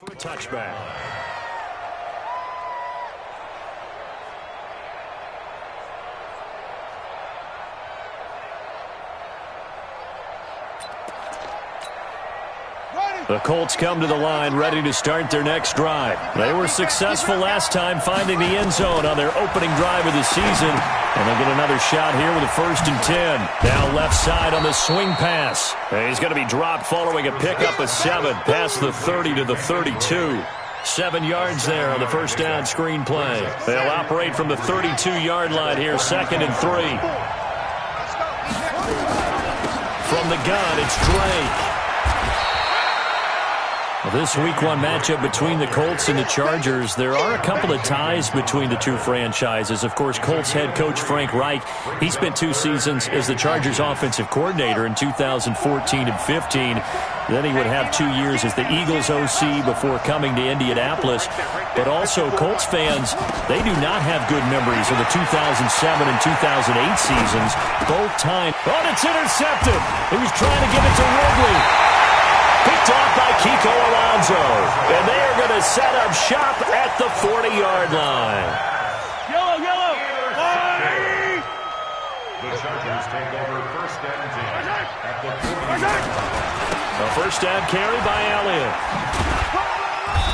For a touchback. The Colts come to the line ready to start their next drive. They were successful last time finding the end zone on their opening drive of the season. And they'll get another shot here with a 1st and 10. Now left side on the swing pass. And he's going to be dropped following a pickup of 7 past the 30 to the 32. 7 yards there on the first down screen play. They'll operate from the 32-yard line here, 2nd and 3. From the gun, it's Drake. This Week 1 matchup between the Colts and the Chargers, there are a couple of ties between the two franchises. Of course, Colts head coach Frank Reich, he spent 2 seasons as the Chargers offensive coordinator in 2014 and 15. Then he would have 2 years as the Eagles OC before coming to Indianapolis. But also, Colts fans, they do not have good memories of the 2007 and 2008 seasons. Both times. Oh, it's intercepted. He was trying to give it to Ridley. Picked off by Kiko Alonso. And they are going to set up shop at the 40-yard line. Yellow, yellow. The Chargers take over 1st and 10 at the 40. A first down carry by Elliott.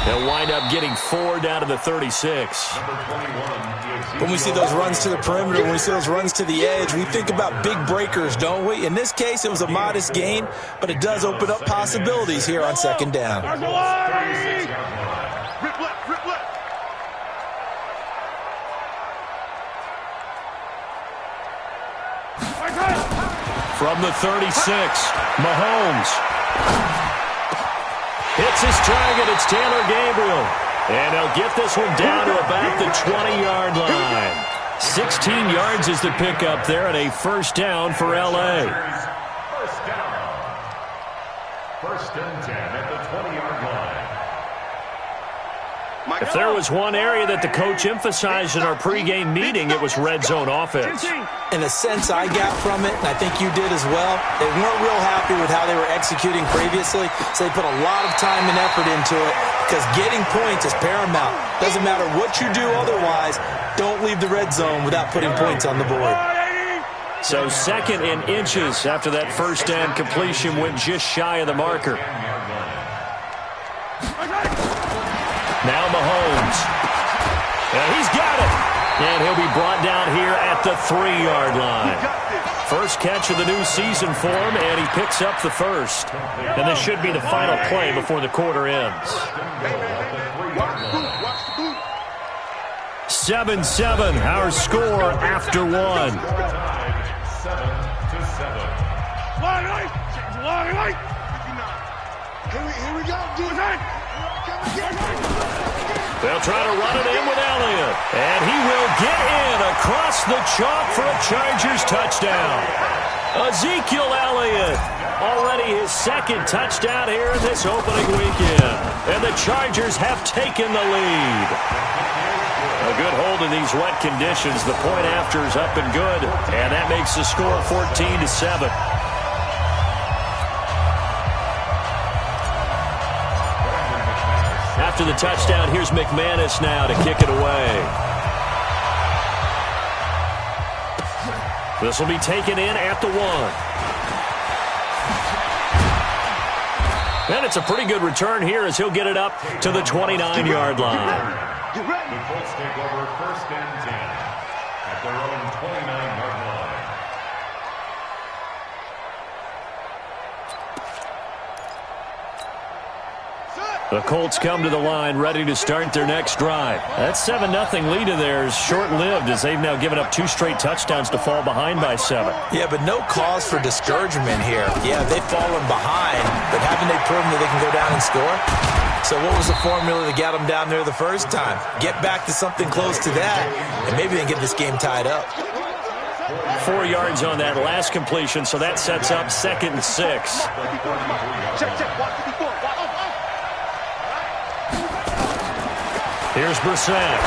They'll wind up getting 4 down to the 36. When we see those runs to the perimeter, when we see those runs to the edge, we think about big breakers, don't we? In this case, it was a modest gain, but it does open up possibilities here on 2nd down. From the 36, Mahomes. Hits his target. It's Taylor Gabriel. And he'll get this one down to about the 20-yard line. 16 yards is the pickup there, and a 1st down for L.A. 1st down. 1st and 10 at the 20-yard line. If there was one area that the coach emphasized in our pregame meeting, it was red zone offense. In a sense, I got from it, and I think you did as well, they weren't real happy with how they were executing previously, so they put a lot of time and effort into it because getting points is paramount. Doesn't matter what you do otherwise, don't leave the red zone without putting points on the board. So 2nd and inches after that 1st down completion went just shy of the marker. Now Mahomes. And he's got it. And he'll be brought down here at the 3-yard line. First catch of the new season for him, and he picks up the 1st. And this should be the final play before the quarter ends. 7-7, our score after 1. 7-7. Here we go. They'll try to run it in with Elliott. And he will get in across the chalk for a Chargers touchdown. Ezekiel Elliott, already his 2nd touchdown here in this opening weekend. And the Chargers have taken the lead. A good hold in these wet conditions. The point after is up and good. And that makes the score 14-7. After the touchdown, here's McManus now to kick it away. This will be taken in at the 1. And it's a pretty good return here as he'll get it up to the 29-yard line. The Colts take over 1st and 10 at their own 29-yard line. The Colts come to the line ready to start their next drive. That 7-0 lead of theirs short-lived as they've now given up 2 straight touchdowns to fall behind by 7. Yeah, but no cause for discouragement here. Yeah, they've fallen behind, but haven't they proven that they can go down and score? So what was the formula that got them down there the first time? Get back to something close to that, and maybe they can get this game tied up. 4 yards on that last completion, so that sets up 2nd and 6. Here's Brissett.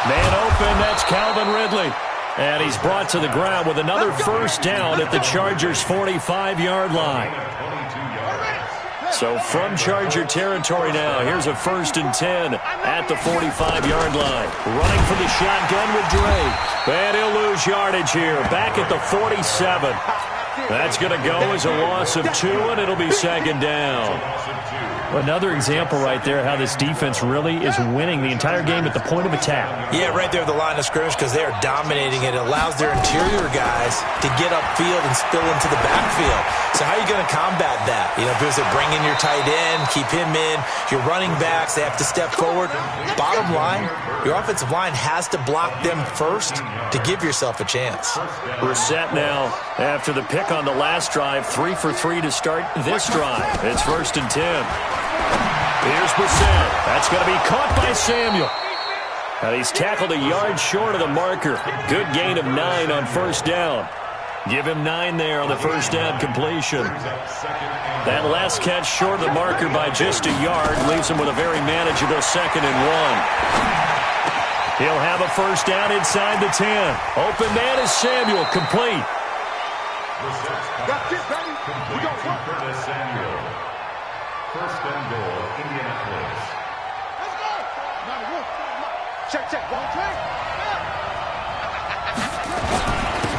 Man open, that's Calvin Ridley. And he's brought to the ground with another 1st down at the Chargers' 45-yard line. So from Charger territory now, here's a 1st and 10 at the 45-yard line. Running for the shotgun with Drake. And he'll lose yardage here. Back at the 47. That's going to go as a loss of 2, and it'll be 2nd down. Another example right there how this defense really is winning the entire game at the point of attack. Yeah, right there at the line of scrimmage because they are dominating it. It allows their interior guys to get upfield and spill into the backfield. So how are you going to combat that? You know, if it's bring in your tight end, keep him in, your running backs, they have to step forward. Bottom line, your offensive line has to block them first to give yourself a chance. We're set now after the pick on the last drive. 3 for 3 to start this drive. It's 1st and 10. Here's Brissett. That's going to be caught by Samuel. And he's tackled a yard short of the marker. Good gain of 9 on 1st down. Give him 9 there on the 1st down completion. That last catch short of the marker by just a yard leaves him with a very manageable 2nd and 1. He'll have a 1st down inside the 10. Open man is Samuel, complete. That's it, baby. We got Curtis Samuel. 1st and goal, Indianapolis. Let's go. Check. 1, 2.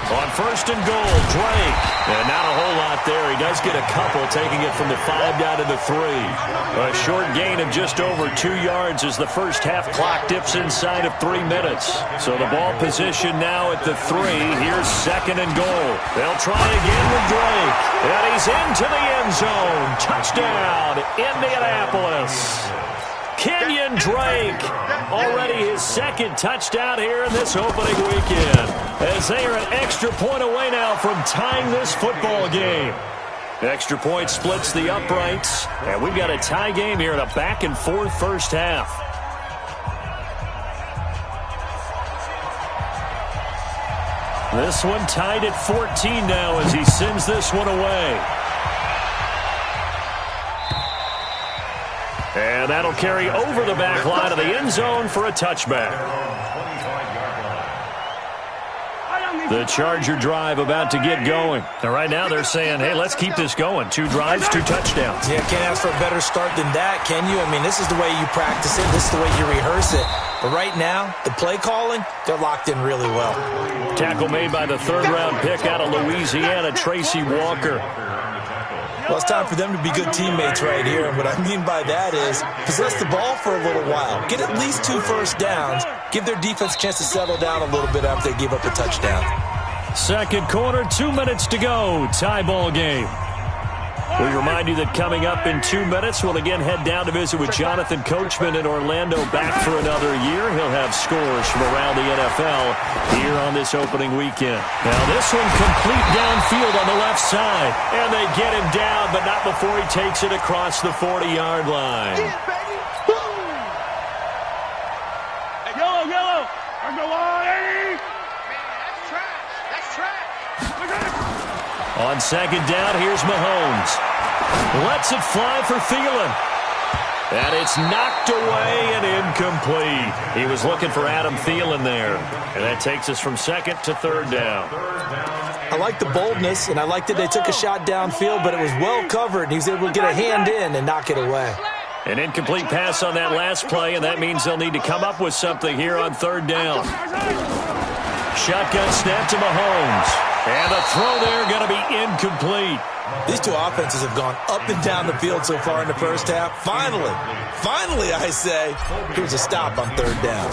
On 1st and goal, Drake. And not a whole lot there. He does get a couple, taking it from the 5 down to the 3. A short gain of just over 2 yards as the first half clock dips inside of 3 minutes. So the ball position now at the 3. Here's 2nd and goal. They'll try again with Drake. And he's into the end zone. Touchdown, Indianapolis. Kenyon Drake, already his 2nd touchdown here in this opening weekend, as they are an extra point away now from tying this football game. Extra point splits the uprights, and we've got a tie game here in a back-and-forth first half. This one tied at 14 now as he sends this one away. And that'll carry over the back line of the end zone for a touchback. The Charger drive about to get going. And right now they're saying, hey, let's keep this going. 2 drives, 2 touchdowns. Yeah, can't ask for a better start than that, can you? I mean, this is the way you practice it. This is the way you rehearse it. But right now, the play calling, they're locked in really well. Tackle made by the 3rd-round pick out of Louisiana, Tracy Walker. Well, it's time for them to be good teammates right here. And what I mean by that is possess the ball for a little while. Get at least 2 first downs. Give their defense a chance to settle down a little bit after they give up a touchdown. 2nd quarter, 2 minutes to go. Tie ball game. We remind you that coming up in 2 minutes, we'll again head down to visit with Jonathan Coachman in Orlando, back for another year. He'll have scores from around the NFL here on this opening weekend. Now this one complete downfield on the left side. And they get him down, but not before he takes it across the 40-yard line. Yeah, baby. Boom. Hey, yellow. I'm the line. That's trash. Look at it. On 2nd down, here's Mahomes. Lets it fly for Thielen. And it's knocked away and incomplete. He was looking for Adam Thielen there. And that takes us from 2nd to 3rd down. I like the boldness, and I like that they took a shot downfield, but it was well covered, and he was able to get a hand in and knock it away. An incomplete pass on that last play, and that means they'll need to come up with something here on 3rd down. Shotgun snap to Mahomes. And the throw there going to be incomplete. These 2 offenses have gone up and down the field so far in the first half. Finally, I say, here's a stop on 3rd down.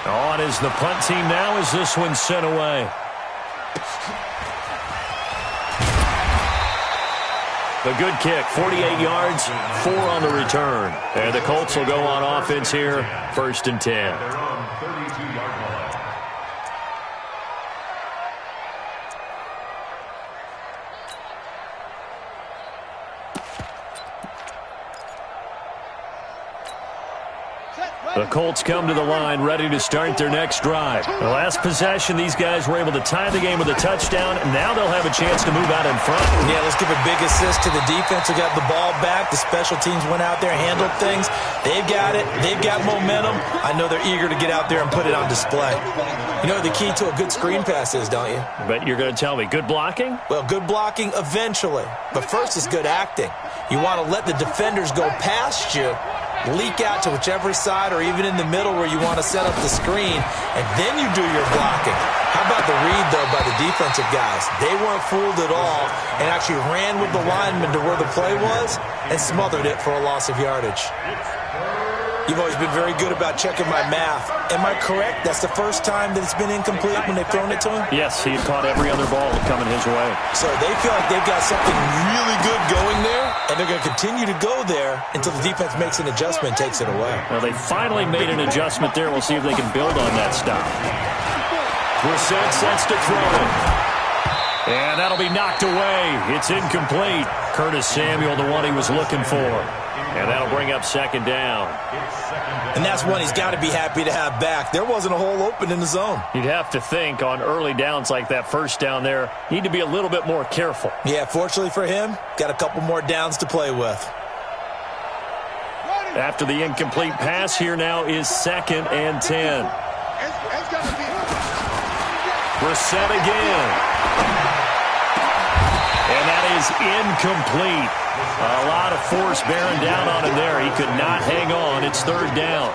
On is the punt team now as this one's sent away. A good kick, 48 yards, 4 on the return. And the Colts will go on offense here, 1st and 10. Set. The Colts come to the line ready to start their next drive. The last possession, these guys were able to tie the game with a touchdown, and now they'll have a chance to move out in front. Yeah, let's give a big assist to the defense who got the ball back. The special teams went out there, handled things. They've got it. They've got momentum. I know they're eager to get out there and put it on display. You know what the key to a good screen pass is, don't you? But you're going to tell me, good blocking? Well, good blocking eventually. But first is good acting. You want to let the defenders go past you, leak out to whichever side or even in the middle where you want to set up the screen, and then you do your blocking. How about the read, though, by the defensive guys? They weren't fooled at all and actually ran with the lineman to where the play was and smothered it for a loss of yardage. You've always been very good about checking my math. Am I correct? That's the first time that it's been incomplete when they've thrown it to him? Yes, he had caught every other ball coming his way. So they feel like they've got something really good going there, and they're going to continue to go there until the defense makes an adjustment and takes it away. Well, they finally made an adjustment there. We'll see if they can build on that stop. Brissett sets to throw it. And that'll be knocked away. It's incomplete. Curtis Samuel, the one he was looking for. And that'll bring up second down. And that's one he's got to be happy to have back. There wasn't a hole open in the zone. You'd have to think on early downs like that first down there, need to be a little bit more careful. Yeah, fortunately for him, got a couple more downs to play with. After the incomplete pass, here now is 2nd and 10. Brissett again. And that is incomplete. A lot of force bearing down on him there. He could not hang on. It's 3rd down.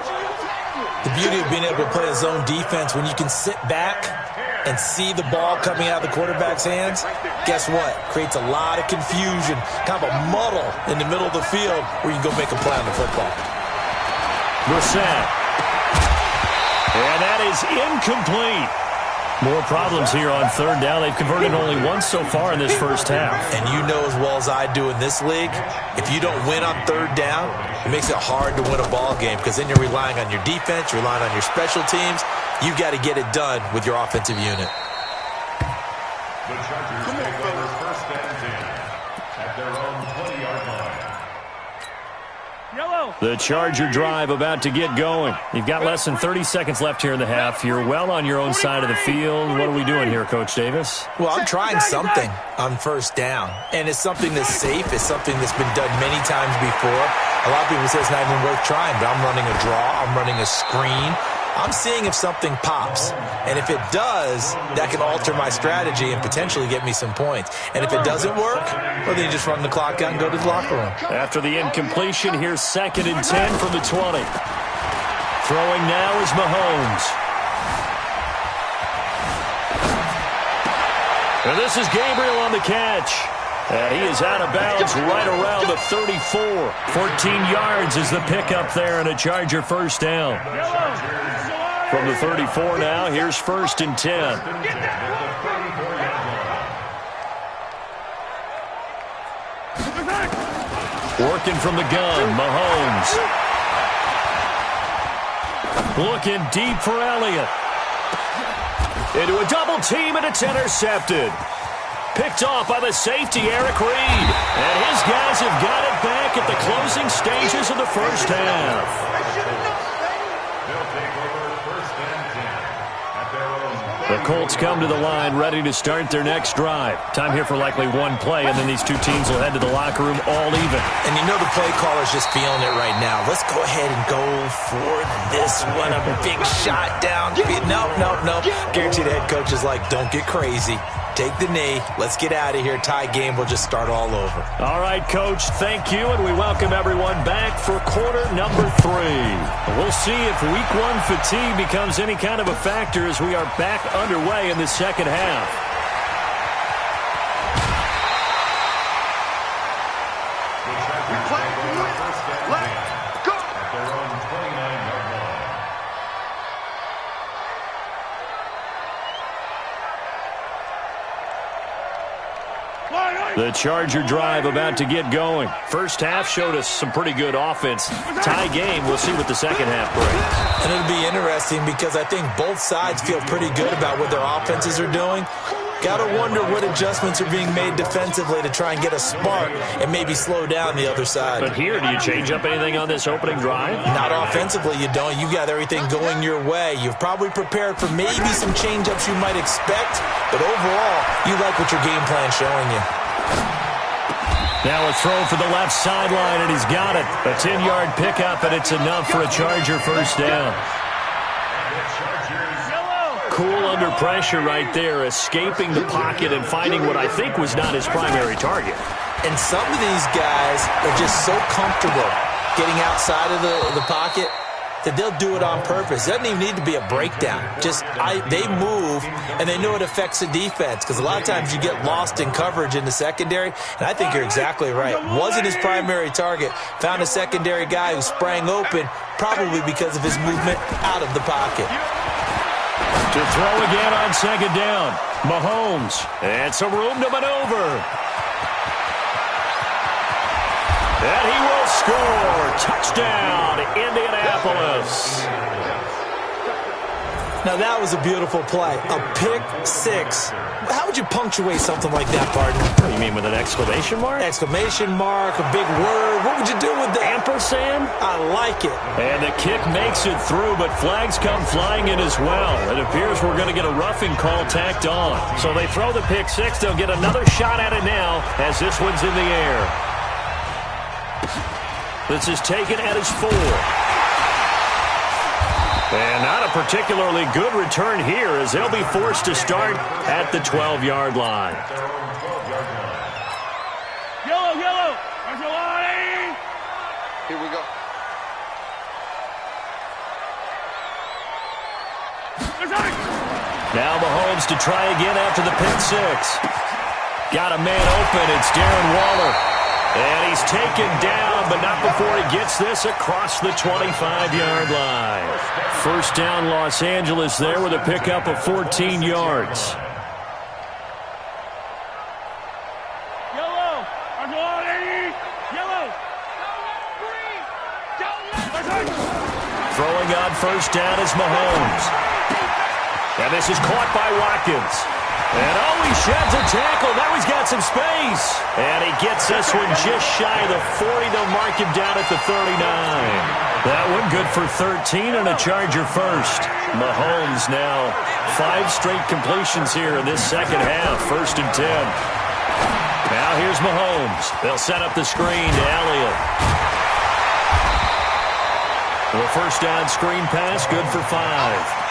The beauty of being able to play a zone defense when you can sit back and see the ball coming out of the quarterback's hands, guess what? Creates a lot of confusion, kind of a muddle in the middle of the field where you can go make a play on the football. Brissett. And that is incomplete. More problems here on 3rd down. They've converted only once so far in this first half. And you know as well as I do in this league, if you don't win on 3rd down, it makes it hard to win a ball game because then you're relying on your defense, you're relying on your special teams. You've got to get it done with your offensive unit. The Chargers take over 1st and 10 at their own 20-yard line. The Charger drive about to get going. You've got less than 30 seconds left here in the half. You're well on your own side of the field. What are we doing here, Coach Davis? Well, I'm trying something on 1st down, and it's something that's safe. It's something that's been done many times before. A lot of people say it's not even worth trying, but I'm running a draw. I'm running a screen. I'm seeing if something pops. And if it does, that can alter my strategy and potentially get me some points. And if it doesn't work, well, then you just run the clock out and go to the locker room. After the incompletion, here's 2nd and 10 from the 20. Throwing now is Mahomes. And this is Gabriel on the catch. And he is out of bounds right around the 34. 14 yards is the pickup there and a Charger 1st down. From the 34 now, here's 1st and 10. Working from the gun, Mahomes. Looking deep for Elliott. Into a double team, and it's intercepted. Picked off by the safety, Eric Reed. And his guys have got it back at the closing stages of the first half. The Colts come to the line ready to start their next drive. Time here for likely one play, and then these two teams will head to the locker room all even. And you know the play caller's just feeling it right now. Let's go ahead and go for this one. A big shot down. Nope. Guaranteed the head coach is like, don't get crazy. Take the knee. Let's get out of here. Tie game. We'll just start all over. All right, Coach. Thank you, and we welcome everyone back for quarter number 3. We'll see if week 1 fatigue becomes any kind of a factor as we are back underway in the second half. The Charger drive about to get going. First half showed us some pretty good offense. Tie game. We'll see what the second half brings. And it'll be interesting because I think both sides feel pretty good about what their offenses are doing. Got to wonder what adjustments are being made defensively to try and get a spark and maybe slow down the other side. But here, do you change up anything on this opening drive? Not offensively, you don't. You got everything going your way. You've probably prepared for maybe some change-ups you might expect, but overall, you like what your game plan's showing you. Now a throw for the left sideline, and he's got it. A 10-yard pickup, and it's enough for a Charger first down. Cool under pressure right there, escaping the pocket and finding what I think was not his primary target. And some of these guys are just so comfortable getting outside of the pocket that they'll do it on purpose. It doesn't even need to be a breakdown. They move, and they know it affects the defense, because a lot of times you get lost in coverage in the secondary, and I think you're exactly right. Wasn't his primary target. Found a secondary guy who sprang open, probably because of his movement out of the pocket. To throw again on second down, Mahomes. And some room to maneuver. And he will score. Touchdown, Indianapolis. Now, that was a beautiful play. A pick six. How would you punctuate something like that, partner? You mean with an exclamation mark? Exclamation mark, a big word. What would you do with that? Ampersand? I like it. And the kick makes it through, but flags come flying in as well. It appears we're going to get a roughing call tacked on. So they throw the pick six. They'll get another shot at it now as this one's in the air. This is taken at his 4. And not a particularly good return here, as they'll be forced to start at the 12-yard line. Yellow. There's a line. Here we go. Now Mahomes to try again after the pick six. Got a man open. It's Darren Waller. And he's taken down, but not before he gets this across the 25-yard line. First down, Los Angeles there with a pickup of 14 yards. Yellow. Throwing on first down is Mahomes. And this is caught by Watkins. And he sheds a tackle. Now he's got some space. And he gets this one just shy of the 40. They'll mark him down at the 39. That one good for 13 and a Charger first. Mahomes now 5 straight completions here in this second half. First and 10. Now here's Mahomes. They'll set up the screen to Elliott. The first down screen pass, good for 5.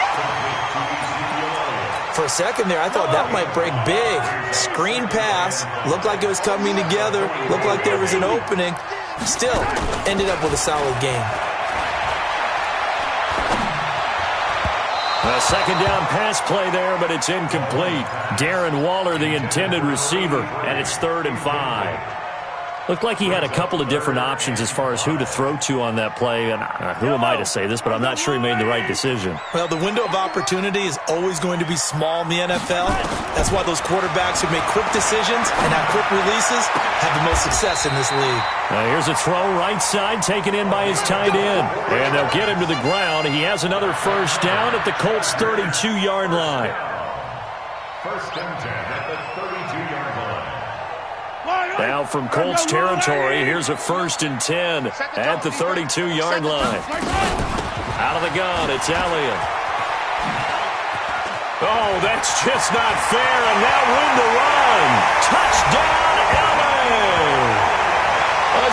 For a second there, I thought that might break big. Screen pass. Looked like it was coming together. Looked like there was an opening. Still, ended up with a solid game. A second down pass play there, but it's incomplete. Darren Waller, the intended receiver, and it's 3rd and 5. Looked like he had a couple of different options as far as who to throw to on that play. And who am I to say this, but I'm not sure he made the right decision. Well, the window of opportunity is always going to be small in the NFL. That's why those quarterbacks who make quick decisions and have quick releases have the most success in this league. Now here's a throw right side taken in by his tight end. And they'll get him to the ground. He has another first down at the Colts' 32-yard line. First and 10 at the 32-yard line. Now from Colts territory, here's a first and 10 at the 32-yard line. Out of the gun, it's Elliott. Oh, that's just not fair, and now room to run. Touchdown, Elliott!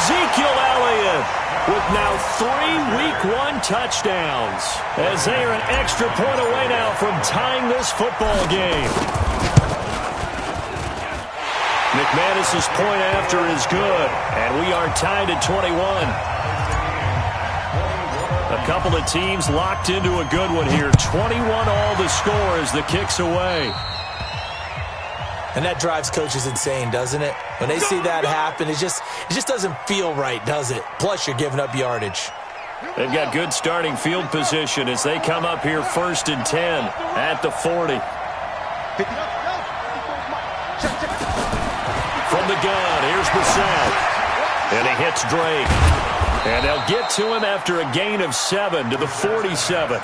Ezekiel Elliott with now 3 Week 1 touchdowns, as they are an extra point away now from tying this football game. McManus's point after is good, and we are tied at 21. A couple of teams locked into a good one here. 21 all the score as the kick's away. And that drives coaches insane, doesn't it? When they see that happen, it just doesn't feel right, does it? Plus, you're giving up yardage. They've got good starting field position as they come up here first and 10 at the 40. From the gun, here's Brissett. And he hits Drake. And they'll get to him after a gain of 7 to the 47.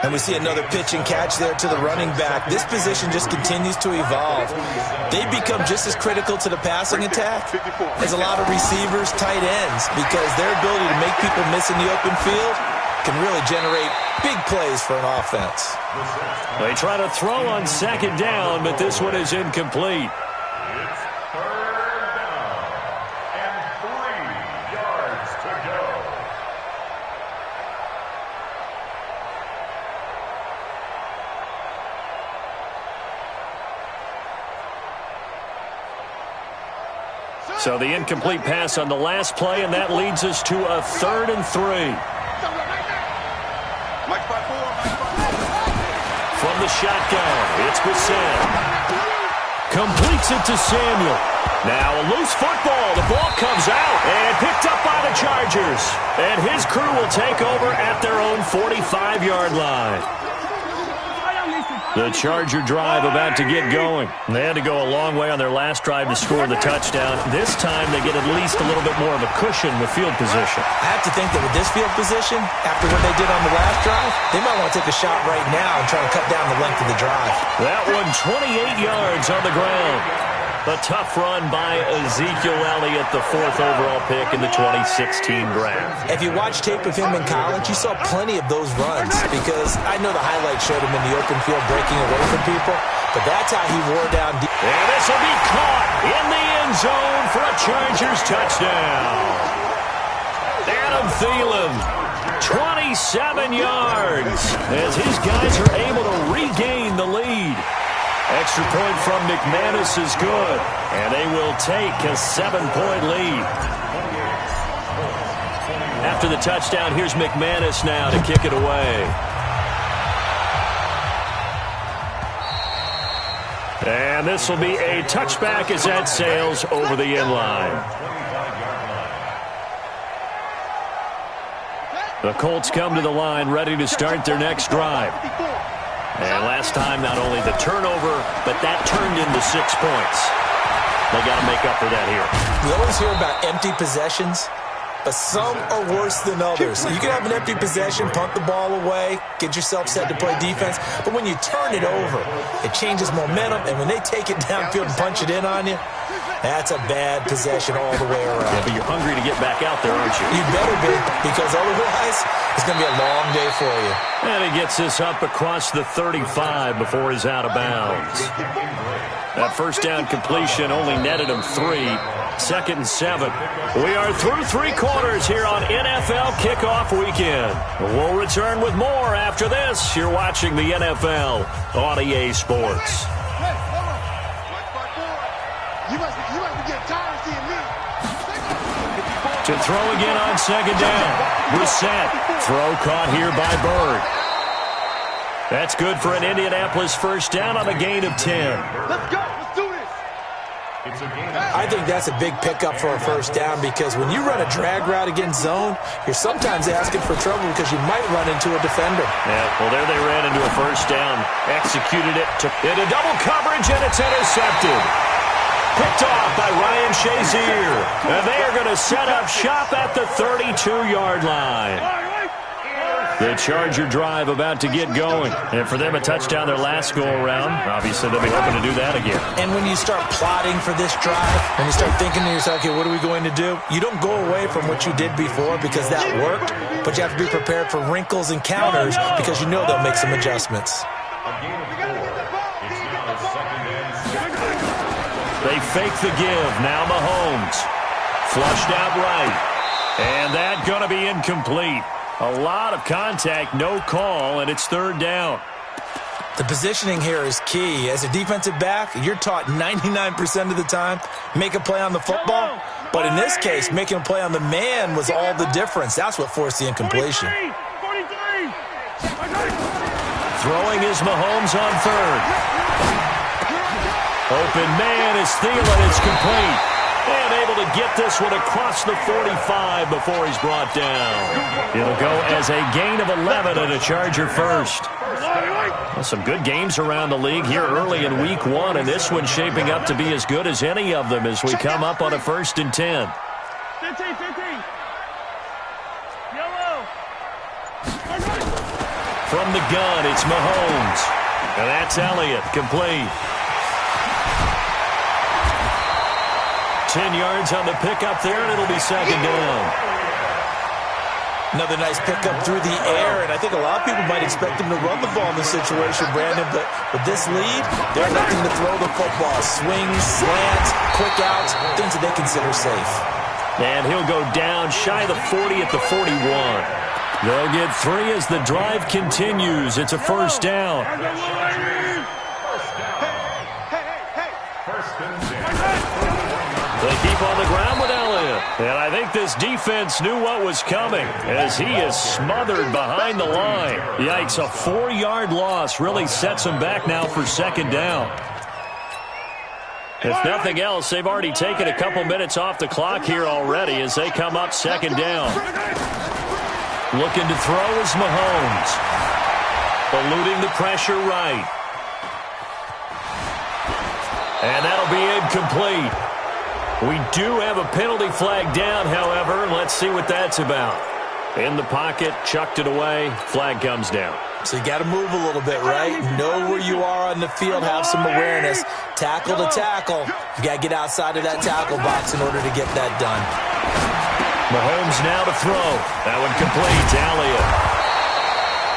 And we see another pitch and catch there to the running back. This position just continues to evolve. They become just as critical to the passing attack as a lot of receivers, tight ends, because their ability to make people miss in the open field can really generate big plays for an offense. They try to throw on second down, but this one is incomplete. It's third down and 3 yards to go. So the incomplete pass on the last play, and that leads us to a 3rd and 3. From the shotgun, it's Bissett. Completes it to Samuel. Now a loose football. The ball comes out and picked up by the Chargers. And his crew will take over at their own 45-yard line. The Charger drive about to get going. They had to go a long way on their last drive to score the touchdown. This time they get at least a little bit more of a cushion with field position. I have to think that with this field position, after what they did on the last drive, they might want to take a shot right now and try to cut down the length of the drive. That one 28 yards on the ground. A tough run by Ezekiel Elliott, the 4th overall pick in the 2016 draft. If you watch tape of him in college, you saw plenty of those runs because I know the highlights showed him in the open field breaking away from people, but that's how he wore down. And this will be caught in the end zone for a Chargers touchdown. Adam Thielen, 27 yards as his guys are able to regain the lead. Extra point from McManus is good, and they will take a 7-point lead. After the touchdown, here's McManus now to kick it away. And this will be a touchback as that sails over the end line. The Colts come to the line ready to start their next drive. And last time, not only the turnover, but that turned into 6 points. They got to make up for that here. We always hear about empty possessions, but some are worse than others. You can have an empty possession, punt the ball away, get yourself set to play defense, but when you turn it over, it changes momentum, and when they take it downfield and punch it in on you, that's a bad possession all the way around. Yeah, but you're hungry to get back out there, aren't you? You better be, because otherwise it's going to be a long day for you. And he gets this up across the 35 before he's out of bounds. That first down completion only netted him 3. 2nd and 7. We are through 3 quarters here on NFL Kickoff Weekend. We'll return with more after this. You're watching the NFL on EA Sports. To throw again on 2nd down. Brissett. Throw caught here by Bird. That's good for an Indianapolis first down on a gain of 10. Let's go. Let's do this. I think that's a big pickup for a first down because when you run a drag route against zone, you're sometimes asking for trouble because you might run into a defender. Yeah, well, there they ran into a first down. Executed it into double coverage, and it's intercepted. Picked off by Ryan Shazier. And they are going to set up shop at the 32-yard line. The Charger drive about to get going. And for them, a touchdown their last go-around. Obviously, they'll be hoping to do that again. And when you start plotting for this drive, when you start thinking to yourself, okay, what are we going to do? You don't go away from what you did before because that worked, but you have to be prepared for wrinkles and counters because you know they'll make some adjustments. They fake the give. Now Mahomes. Flushed out right. And that going to be incomplete. A lot of contact, no call, and it's 3rd down. The positioning here is key. As a defensive back, you're taught 99% of the time, make a play on the football. But in this case, making a play on the man was all the difference. That's what forced the incompletion. 43. Throwing is Mahomes on 3rd. Open man is Thielen. It's complete. And able to get this one across the 45 before he's brought down. It'll go as a gain of 11 and a Charger first. Well, some good games around the league here early in week 1, and this one's shaping up to be as good as any of them as we come up on a 1st and 10. 15. Yellow. From the gun, it's Mahomes. And that's Elliott, complete. 10 yards on the pickup there, and it'll be second down. Another nice pickup through the air, and I think a lot of people might expect him to run the ball in this situation, Brandon, but with this lead, they're looking to throw the football. Swings, slants, quick outs, things that they consider safe. And he'll go down shy of the 40 at the 41. They'll get 3 as the drive continues. It's a first down. They keep on the ground with Elliott. And I think this defense knew what was coming as he is smothered behind the line. Yikes, a 4-yard loss really sets him back now for second down. If nothing else, they've already taken a couple minutes off the clock here already as they come up second down. Looking to throw is Mahomes. Eluding the pressure right. And that'll be incomplete. We do have a penalty flag down, however. Let's see what that's about. In the pocket, chucked it away. Flag comes down. So you got to move a little bit, right? Know where you are on the field, have some awareness. Tackle to tackle. You got to get outside of that tackle box in order to get that done. Mahomes now to throw. That one complete to Elliott.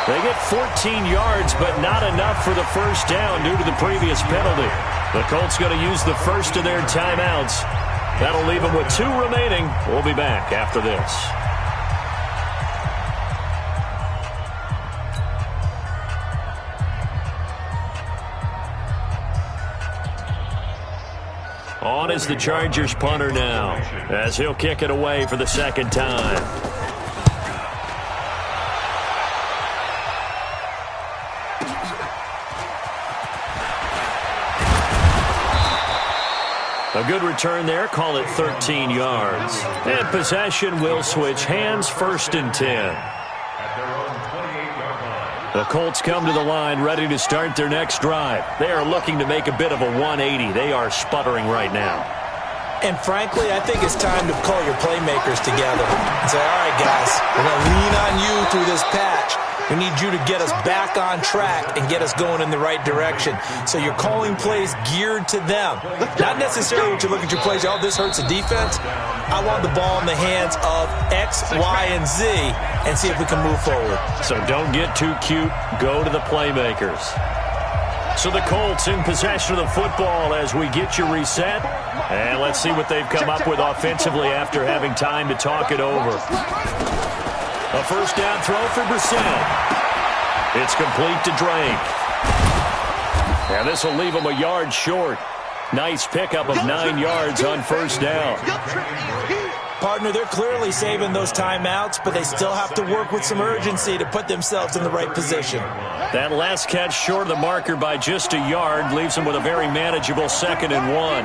They get 14 yards, but not enough for the first down due to the previous penalty. The Colts going to use the first of their timeouts. That'll leave them with 2 remaining. We'll be back after this. On is the Chargers punter now, as he'll kick it away for the second time. A good return there, call it 13 yards. And possession will switch hands, first and 10. The Colts come to the line ready to start their next drive. They are looking to make a bit of a 180. They are sputtering right now. And frankly, I think it's time to call your playmakers together and say, all right, guys, we're going to lean on you through this patch. We need you to get us back on track and get us going in the right direction. So you're calling plays geared to them. Not necessarily what you look at your plays, oh, this hurts the defense. I want the ball in the hands of X, Y, and Z and see if we can move forward. So don't get too cute. Go to the playmakers. So the Colts in possession of the football as we get you reset. And let's see what they've come up with offensively after having time to talk it over. A first down throw for Brissett. It's complete to Drake. And this will leave him a yard short. Nice pickup of 9 yards on first down. Partner, they're clearly saving those timeouts, but they still have to work with some urgency to put themselves in the right position. That last catch short of the marker by just a yard leaves them with a very manageable 2nd and 1.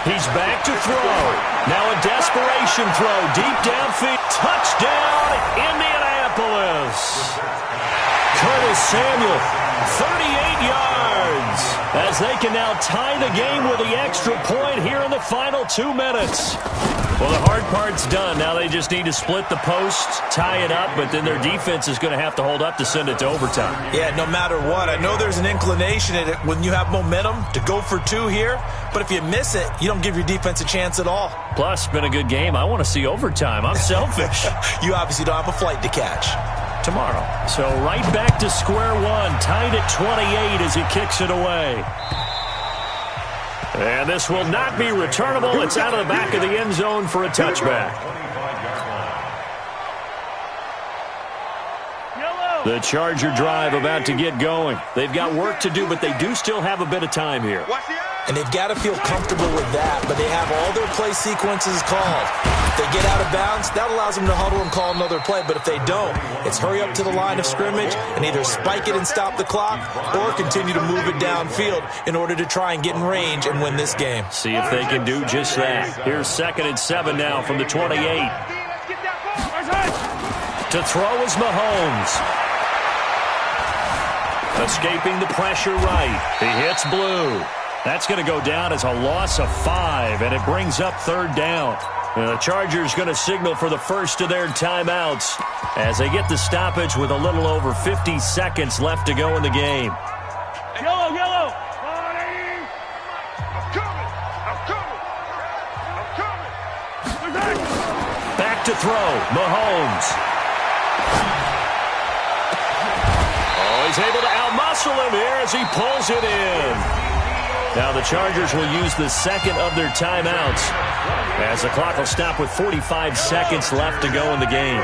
He's back to throw. Now a desperation throw deep downfield. Touchdown, Indianapolis. Curtis Samuel, 38 yards. As they can now tie the game with the extra point here in the final 2 minutes. Well, the hard part's done. Now they just need to split the post, tie it up, but then their defense is going to have to hold up to send it to overtime. Yeah, no matter what. I know there's an inclination in it when you have momentum to go for 2 here, but if you miss it, you don't give your defense a chance at all. Plus, been a good game. I want to see overtime. I'm selfish. You obviously don't have a flight to catch. Tomorrow. So right back to square one, tied at 28 as he kicks it away. And this will not be returnable. It's out of the back of the end zone for a touchback. The Charger drive about to get going. They've got work to do, but they do still have a bit of time here. And they've got to feel comfortable with that, but they have all their play sequences called. If they get out of bounds, that allows them to huddle and call another play. But if they don't, it's hurry up to the line of scrimmage and either spike it and stop the clock or continue to move it downfield in order to try and get in range and win this game. See if they can do just that. Here's 2nd and 7 now from the 28. To throw is Mahomes. Escaping the pressure right. He hits Blue. That's going to go down as a loss of 5, and it brings up 3rd down. And the Chargers going to signal for the first of their timeouts as they get the stoppage with a little over 50 seconds left to go in the game. Yellow, yellow. I'm coming. I'm coming. I'm coming. Back to throw. Mahomes. Oh, he's able to outmuscle him here as he pulls it in. Now the Chargers will use the second of their timeouts as the clock will stop with 45 seconds left to go in the game.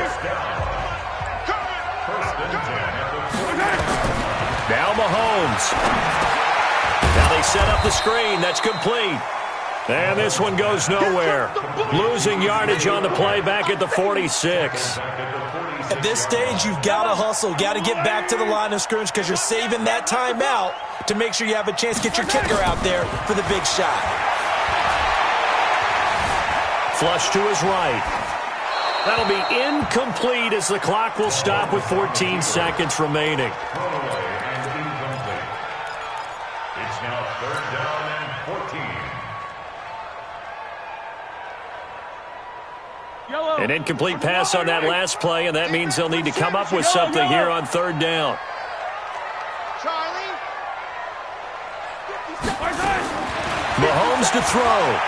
Now Mahomes. Now they set up the screen. That's complete. And this one goes nowhere. Losing yardage on the play back at the 46. At this stage, you've got to hustle. Got to get back to the line of scrimmage because you're saving that timeout to make sure you have a chance to get your kicker out there for the big shot. Flush to his right. That'll be incomplete as the clock will stop with 14 seconds remaining. It's now 3rd down and 14. An incomplete pass on that last play, and that means they'll need to come up with something here on 3rd down. Mahomes to throw.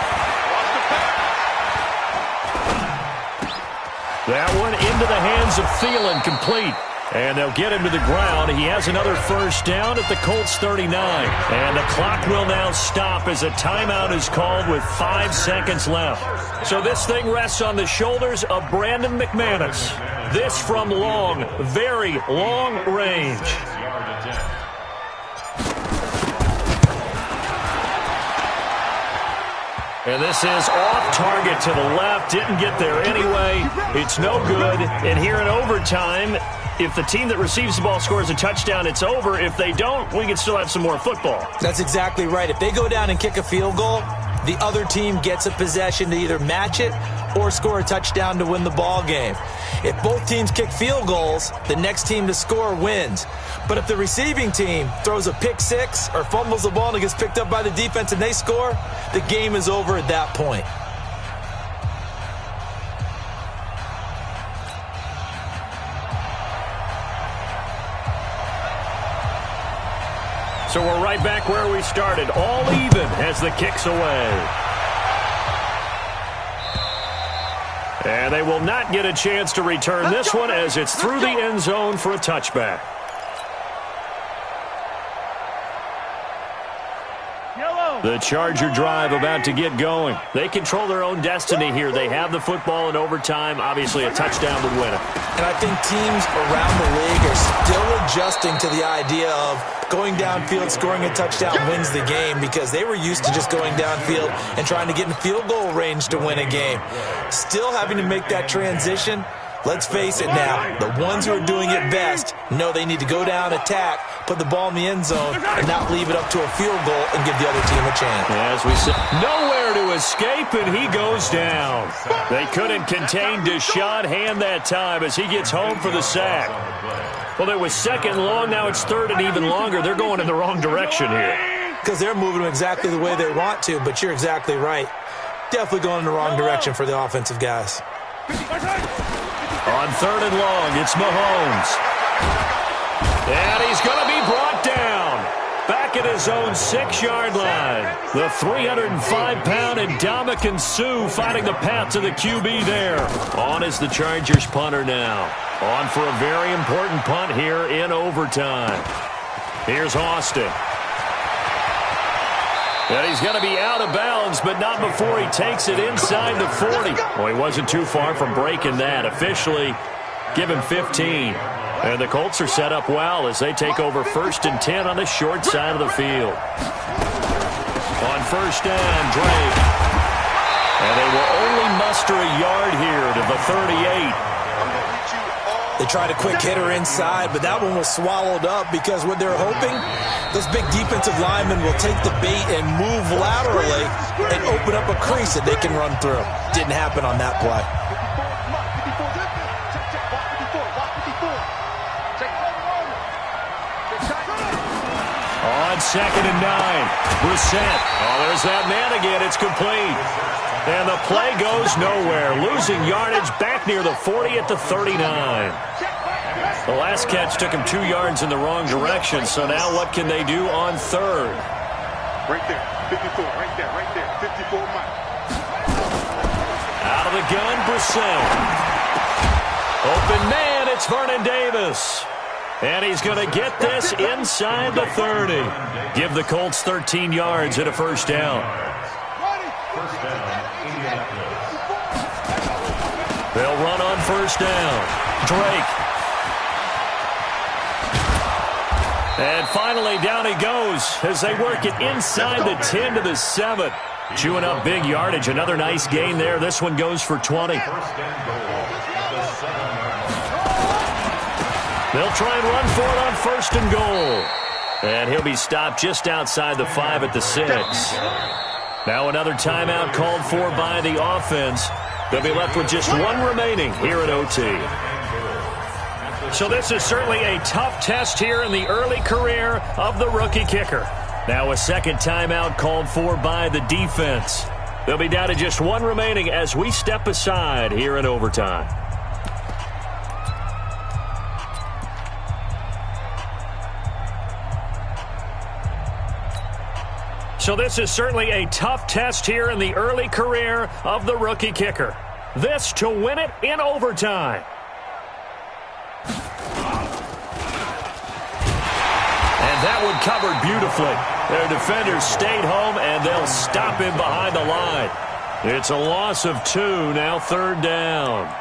That one into the hands of Thielen, complete. And they'll get him to the ground. He has another first down at the Colts 39. And the clock will now stop as a timeout is called with 5 seconds left. So this thing rests on the shoulders of Brandon McManus. This from long, very long range. And this is off target to the left. Didn't get there anyway. It's no good. And here in overtime, if the team that receives the ball scores a touchdown, it's over. If they don't, we can still have some more football. That's exactly right. If they go down and kick a field goal, the other team gets a possession to either match it or score a touchdown to win the ball game. If both teams kick field goals, the next team to score wins. But if the receiving team throws a pick six or fumbles the ball and it gets picked up by the defense and they score, the game is over at that point. So we're right back where we started, all even as the kick's away. And they will not get a chance to return this one as it's through the end zone for a touchback. The Charger drive about to get going. They control their own destiny here. They have the football in overtime. Obviously, a touchdown would win it. And I think teams around the league are still adjusting to the idea of going downfield, scoring a touchdown wins the game because they were used to just going downfield and trying to get in field goal range to win a game. Still having to make that transition. Let's face it now, the ones who are doing it best know they need to go down, attack, put the ball in the end zone, and not leave it up to a field goal and give the other team a chance. As we said, nowhere to escape, and he goes down. They couldn't contain Deshaun Hand that time as he gets home for the sack. Well, it was 2nd and long, now it's 3rd and even longer. They're going in the wrong direction here. Because they're moving them exactly the way they want to, but you're exactly right. Definitely going in the wrong direction for the offensive guys. On 3rd and long, it's Mahomes. And he's going to be brought down. Back at his own 6-yard line. The 305-pound Ndamukong Suh finding the path to the QB there. On is the Chargers punter now. On for a very important punt here in overtime. Here's Austin. And he's going to be out of bounds, but not before he takes it inside the 40. Well, he wasn't too far from breaking that. Officially, give him 15. And the Colts are set up well as they take over 1st and 10 on the short side of the field. On 1st down, Drake. And they will only muster a yard here to the 38. They tried a quick hitter inside, but that one was swallowed up because what they're hoping, those big defensive linemen will take the bait and move laterally and open up a crease that they can run through. Didn't happen on that play. On 2nd and 9, Brissett. Oh, there's that man again. It's complete. And the play goes nowhere. Losing yardage back near the 40 at the 39. The last catch took him 2 yards in the wrong direction, so now what can they do on 3rd? Right there, 54, right there, 54 miles. Out of the gun, Brissett. Open man, it's Vernon Davis. And he's going to get this inside the 30. Give the Colts 13 yards and a first down. First down, Indianapolis. They'll run on first down. Drake. And finally, down he goes as they work it inside the 10 to the 7. Chewing up big yardage. Another nice gain there. This one goes for 20. First and goal at the 7-yard line. They'll try and run for it on first and goal. And he'll be stopped just outside the 5 at the 6. Now another timeout called for by the offense. They'll be left with just one remaining here at OT. So this is certainly a tough test here in the early career of the rookie kicker. Now a second timeout called for by the defense. They'll be down to just one remaining as we step aside here in overtime. So this is certainly a tough test here in the early career of the rookie kicker. This to win it in overtime. And that one covered beautifully. Their defenders stayed home, and they'll stop him behind the line. It's a loss of 2, now 3rd down.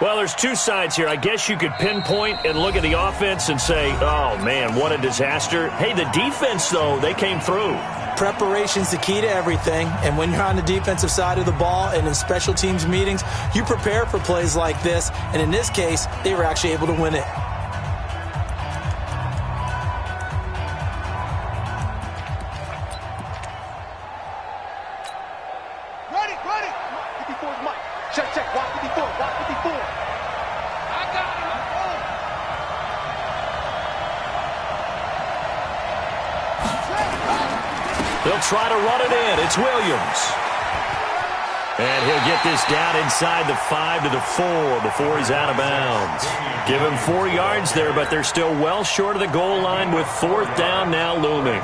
Well, there's two sides here. I guess you could pinpoint and look at the offense and say, oh, man, what a disaster. Hey, the defense, though, they came through. Preparation's the key to everything, and when you're on the defensive side of the ball and in special teams meetings, you prepare for plays like this, and in this case, they were actually able to win it. Ready, 54 is Mike. Check, watch 54, watch 54. I got him. They'll try to run it in. It's Williams. And he'll get this down inside the 5 to the 4 before he's out of bounds. Give him 4 yards there, but they're still well short of the goal line with 4th down now looming.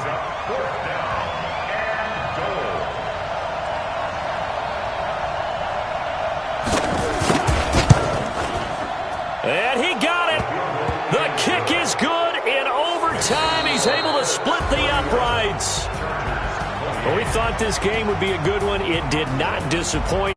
And he got it. The kick is good in overtime. He's able to split the uprights. Well, we thought this game would be a good one. It did not disappoint.